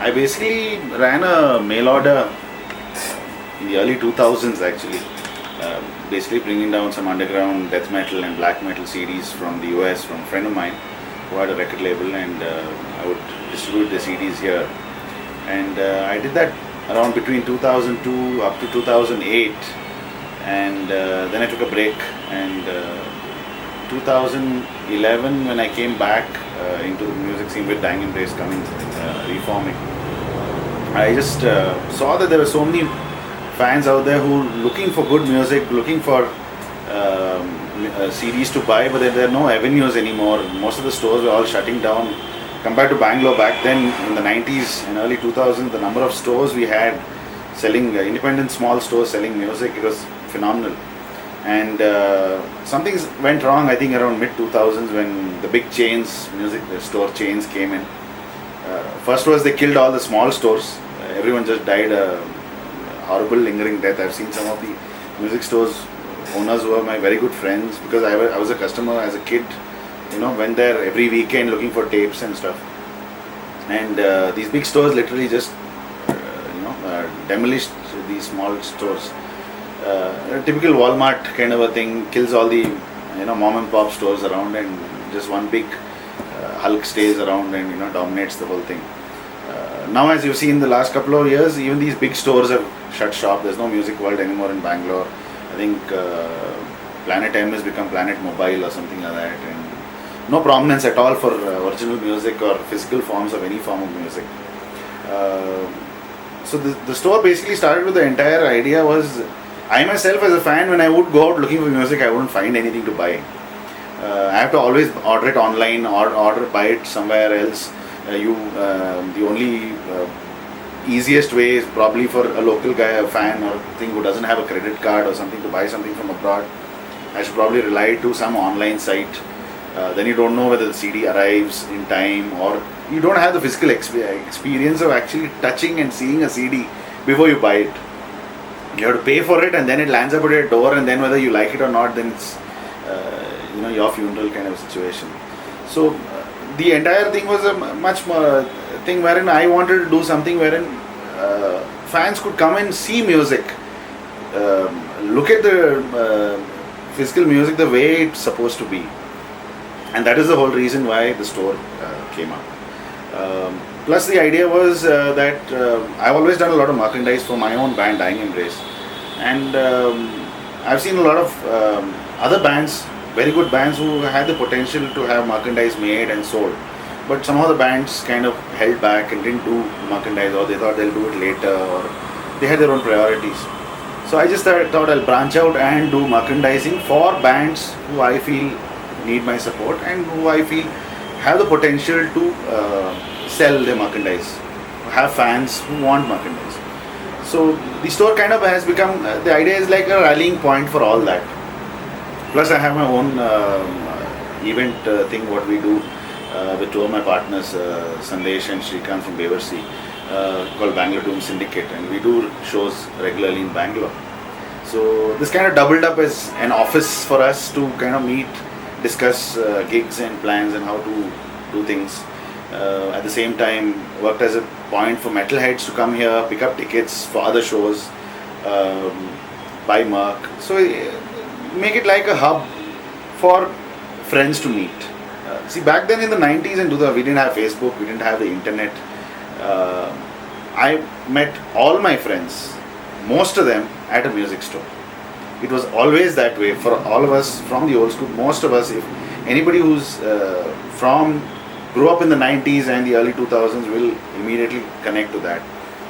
I basically ran a mail order in the early 2000s actually. Basically bringing down some underground death metal and black metal CDs from the US from a friend of mine who had a record label, and I would distribute the CDs here. And I did that around between 2002 up to 2008, and then I took a break, and 2011 when I came back into the music scene with Dying Embrace coming, reforming, I just saw that there were so many fans out there who looking for good music, looking for CDs to buy, but there are no avenues anymore. Most of the stores were all shutting down. Compared to Bangalore back then in the 90s and early 2000s, the number of stores we had selling, independent small stores selling music, it was phenomenal. And something went wrong, I think, around mid 2000s when the big chains, music store chains came in. First was they killed all the small stores. Everyone just died a horrible lingering death. I've seen some of the music stores owners who are my very good friends because I was a customer as a kid. Went there every weekend looking for tapes and stuff. And these big stores literally just, demolished these small stores. A typical Walmart kind of a thing, kills all the, mom and pop stores around, and just one big Hulk stays around and, dominates the whole thing. Now, as you've seen in the last couple of years, even these big stores have shut shop. There's no Music World anymore in Bangalore. I think Planet M has become Planet Mobile or something like that. And no prominence at all for original music or physical forms of any form of music. So the store basically started with the entire idea was, I myself as a fan, when I would go out looking for music, I wouldn't find anything to buy. I have to always order it online or buy it somewhere else. The only easiest way is probably for a local guy, a fan or thing who doesn't have a credit card or something to buy something from abroad. I should probably rely to some online site. Then you don't know whether the CD arrives in time, or you don't have the physical experience of actually touching and seeing a CD before you buy it. You have to pay for it, and then it lands up at your door, and then whether you like it or not, then it's your funeral kind of situation. So the entire thing was a much more thing wherein I wanted to do something wherein fans could come and see music, look at the physical music the way it's supposed to be. And that is the whole reason why the store came up. Plus the idea was that I've always done a lot of merchandise for my own band, Dying Embrace. And I've seen a lot of other bands, very good bands, who had the potential to have merchandise made and sold. But somehow the bands kind of held back and didn't do merchandise, or they thought they'll do it later, or they had their own priorities. So I just thought I'll branch out and do merchandising for bands who I feel need my support and who I feel have the potential to sell their merchandise, have fans who want merchandise. So the store kind of has become, the idea is like a rallying point for all that. Plus I have my own event thing what we do with two of my partners, Sandesh and Shrikant from Beversi, called Bangalore Doom Syndicate, and we do shows regularly in Bangalore. So this kind of doubled up as an office for us to kind of meet, discuss gigs and plans and how to do things. At the same time, worked as a point for metalheads to come here, pick up tickets for other shows, buy merch. So make it like a hub for friends to meet. See, back then in the 90s and 2000s, we didn't have Facebook, we didn't have the internet. I met all my friends, most of them, at a music store. It was always that way for all of us from the old school. Most of us, if anybody who's grew up in the 90s and the early 2000s will immediately connect to that.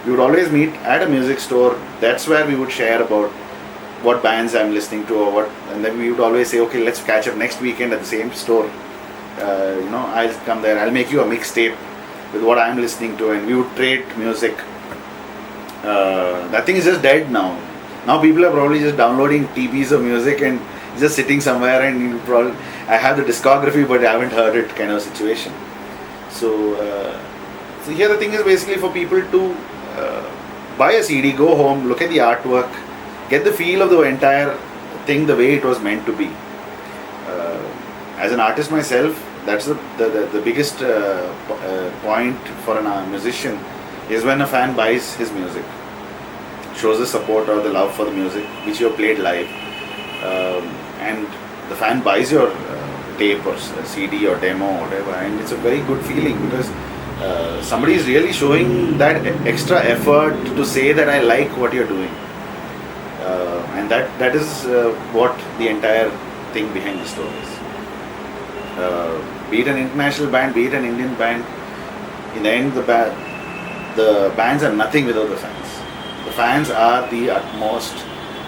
We would always meet at a music store. That's where we would share about what bands I'm listening to or what, and then we would always say, okay, let's catch up next weekend at the same store. I'll come there, I'll make you a mixtape with what I'm listening to, and we would trade music. That thing is just dead now. Now people are probably just downloading TBs of music and just sitting somewhere, and you probably, I have the discography but I haven't heard it kind of situation. So here the thing is basically for people to buy a CD, go home, look at the artwork, get the feel of the entire thing the way it was meant to be. As an artist myself, that's the biggest point for a musician is when a fan buys his music, shows the support or the love for the music which you have played live, and the fan buys your tape or CD or demo or whatever, and it's a very good feeling because somebody is really showing that extra effort to say that I like what you're doing, and that is what the entire thing behind the store is. Be it an international band, be it an Indian band, in the end the bands are nothing without the fans. The fans are the utmost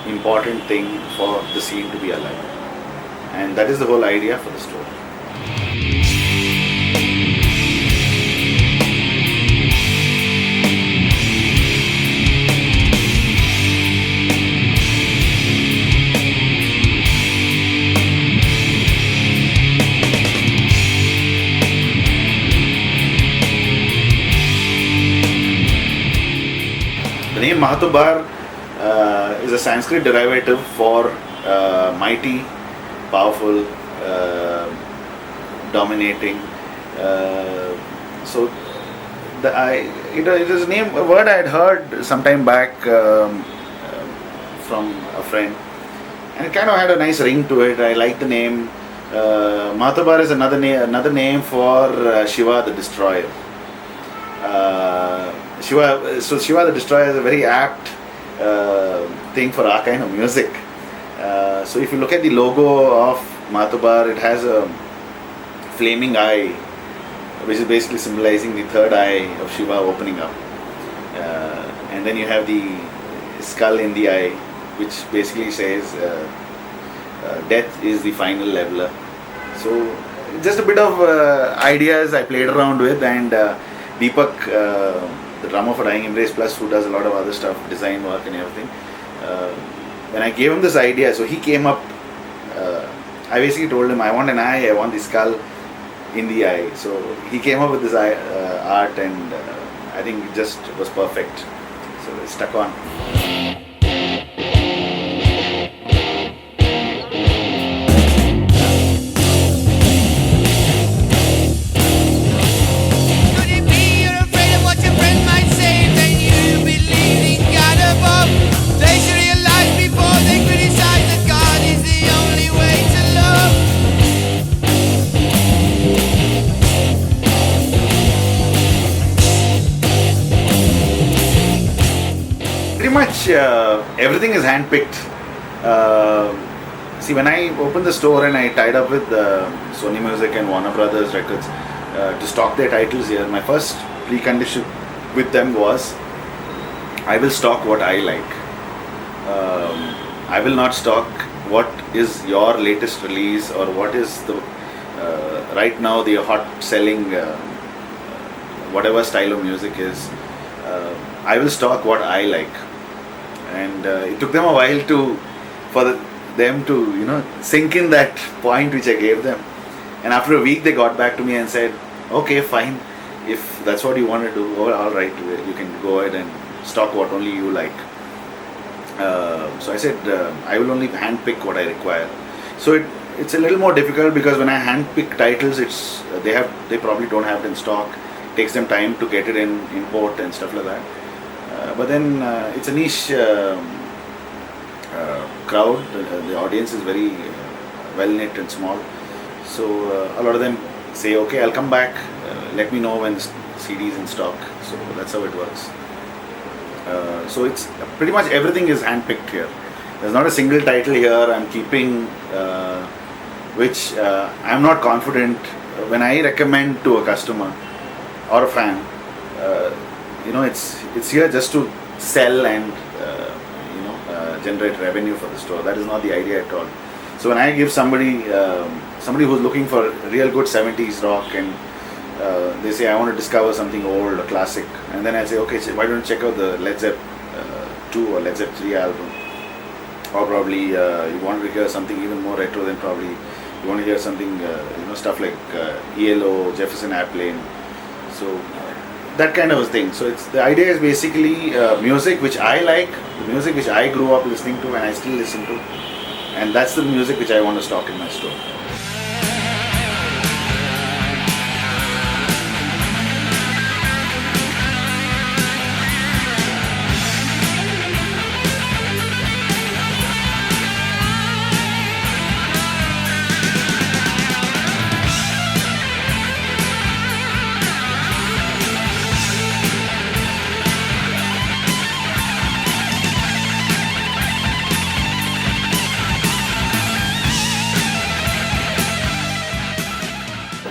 important thing for the scene to be alive, and that is the whole idea for the store. The name Mahatobar is a Sanskrit derivative for mighty, powerful, dominating. So it is a word I had heard some time back from a friend, and it kind of had a nice ring to it. I like the name. Mahatobar is another name for Shiva the Destroyer. Shiva the Destroyer is a very apt thing for our kind of music. So if you look at the logo of Mahatobar, it has a flaming eye, which is basically symbolizing the third eye of Shiva opening up. And then you have the skull in the eye, which basically says death is the final leveler. So just a bit of ideas I played around with, and Deepak, the drummer for Dying Embrace Plus, who does a lot of other stuff, design work and everything. When I gave him this idea, so he came up, I basically told him I want an eye, I want the skull in the eye. So he came up with this art, and I think it just was perfect. So it stuck on. Pretty much everything is handpicked. See, when I opened the store and I tied up with Sony Music and Warner Brothers Records to stock their titles here, my first precondition with them was I will stock what I like. I will not stock what is your latest release or what is the right now the hot selling whatever style of music is. I will stock what I like. And it took them a while for them to sink in that point which I gave them. And after a week they got back to me and said, okay, fine, if that's what you want to do, all right, you can go ahead and stock what only you like. So I said I will only handpick what I require. So it's a little more difficult because when I handpick titles, they probably don't have it in stock. It takes them time to get it in import and stuff like that. But then it's a niche crowd. The audience is very well knit and small. So a lot of them say, okay, I'll come back. Let me know when the CD is in stock. So that's how it works. So it's pretty much everything is handpicked here. There's not a single title here I'm keeping which I'm not confident when I recommend to a customer or a fan. It's here just to sell and generate revenue for the store. That is not the idea at all. So when I give somebody who's looking for real good 70s rock, and they say I want to discover something old, a classic, and then I say, okay, so why don't you check out the Led Zepp 2 or Led Zepp 3 album, or probably you want to hear something even more retro, than probably you want to hear something stuff like ELO, Jefferson Airplane. So that kind of a thing. So the idea is basically music which I like, music which I grew up listening to and I still listen to, and that's the music which I want to stock in my store.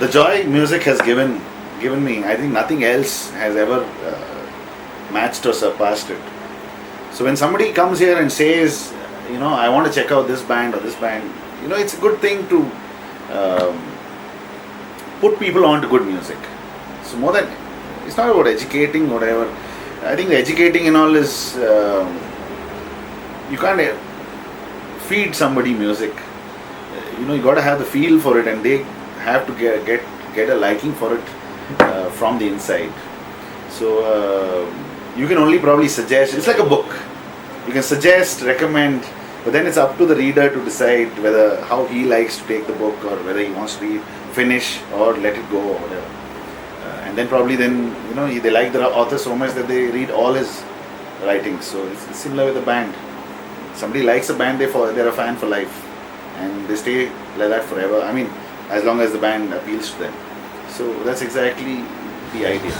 the joy music has given me, I think nothing else has ever matched or surpassed it. So when somebody comes here and says, I want to check out this band or this band, it's a good thing to put people on to good music. So more than, it's not about educating, whatever. I think the educating and all is, you can't feed somebody music. You got to have the feel for it, and they have to get a liking for it from the inside. So you can only probably suggest. It's like a book. You can suggest, recommend, but then it's up to the reader to decide whether how he likes to take the book, or whether he wants to read, finish, or let it go, or whatever. And then probably they like the author so much that they read all his writings. So it's similar with the band. Somebody likes a band, they're a fan for life, and they stay like that forever. I mean, as long as the band appeals to them. So that's exactly the idea.